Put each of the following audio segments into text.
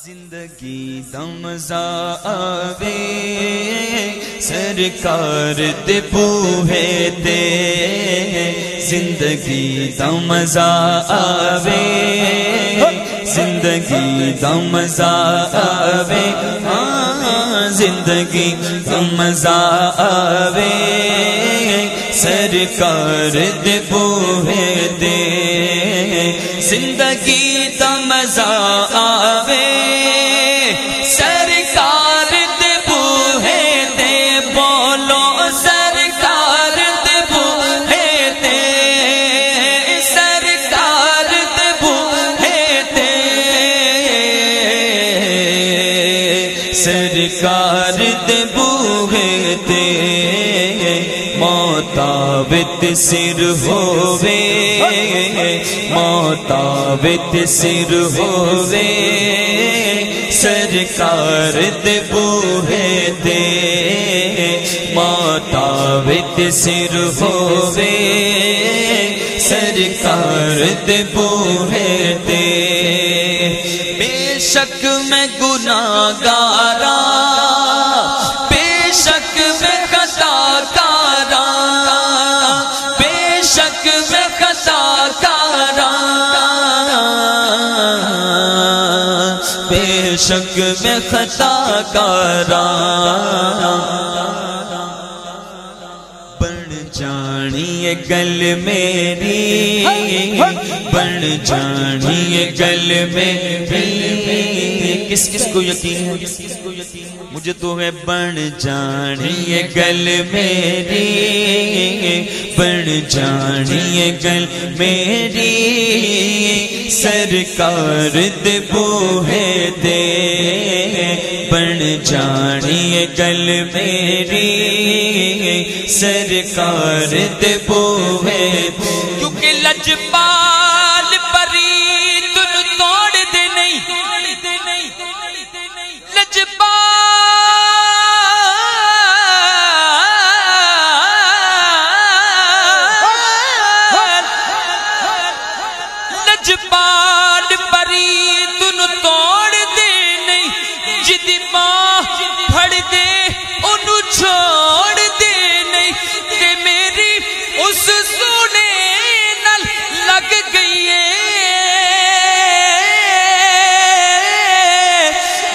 زندگی دا مزہ آوے سرکار دے بوہے تے زندگی دا مزہ آوے زندگی دا مزہ آوے زندگی دا مزہ آوے سرکار دے بوہے تے زندگی دا مزہ آوے سرکار دے بوہے تے بولو سرکار دے بوہے تے سرکار دے بوہے تے سرکار دے بوہے تے موتابت سر ہووے موتابت سر ہووے سرکار دے بوہے تے موتابت سر ہووے سرکار دے بوہے تے بے شک میں گناہگاراں بے شک میں خطا کاراں بے شک میں خطا کاراں بے شک میں خطا کاراں بن جانی گل میری بن جانی گل میری کس کس کو یقین ہے مجھے تو ہے بن جانی گل میری بن جانی گل میری سرکار دے بوہے تے بن جانی گل میری سرکار دے بوہے کیونکہ لجپال پرید نو توڑ دے نہیں لجپال لجپال پرید نو توڑ دے نہیں جدی ماں پھڑ دے انو چھوڑ دے نہیں تے میری اس سونے نال لگ گئی ہے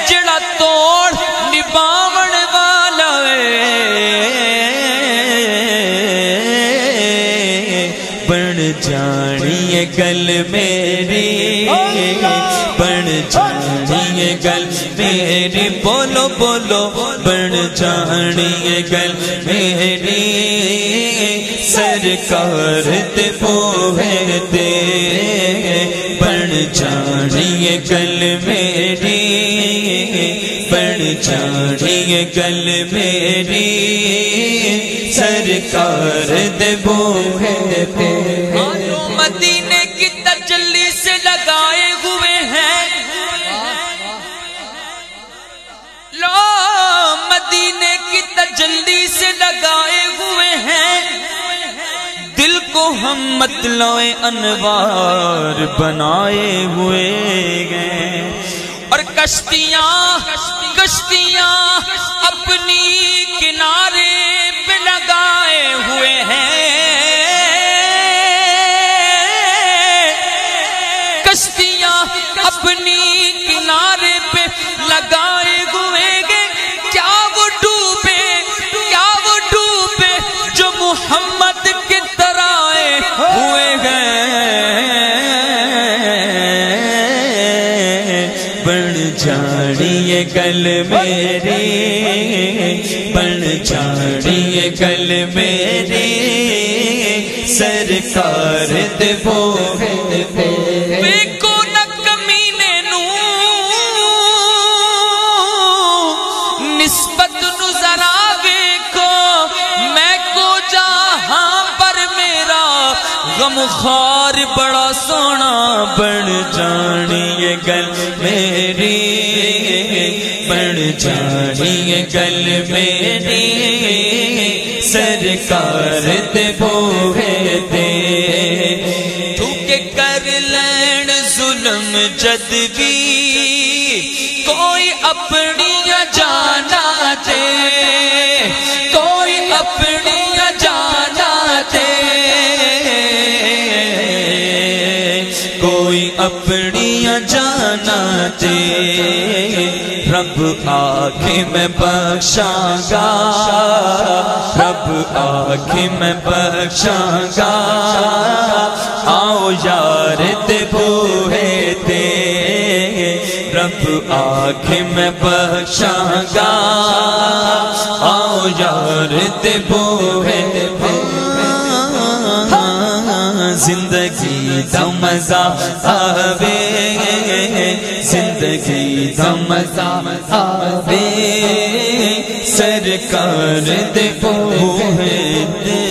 جڑا توڑ نباون والا ہے بن جانی گل میری بن جانی گل میری بولو بولو بن جانی گل میری سرکار دے بوہے تے بن جانی گل میری بن جانی گل میری سرکار دے بوہے تے مدینے کی تجلی سے لگائے ہوئے ہیں لو مدینے کی تجلی سے لگائے ہوئے ہیں دل کو ہم مطلع انوار بنائے ہوئے ہیں اور کشتیاں اپنی کنارے پہ لگائے ہوئے ہیں کشتیاں اپنی کنارے پہ لگائے ہوئے گے کیا وہ ڈوبے جو محمد کی طرح ہوئے گئے بن جانی گل میری بن جانی گل میری سرکار دے بوہے تے ویکھو نہ کمینے نو نسبت نو ذرا ویکھو میں کو جہاں پر میرا غمخوار بڑا سونا بن جانی گل میری بن جانی گل میری سرکار دے بوہے تے تو کہ کر لین ظلم جد بھی کوئی اپنی جانا دے کوئی اپنی جانا دے کوئی اپنی جانا دے رب آکے میں بخشاں گا رب آکے میں بخشاں گا آؤ یار تے بوہے تے رب آکے میں بخشاں گا آؤ یار تے بوہے زندگی دا مزہ آوے زندگی دا مزہ آوے سرکار دے بوہے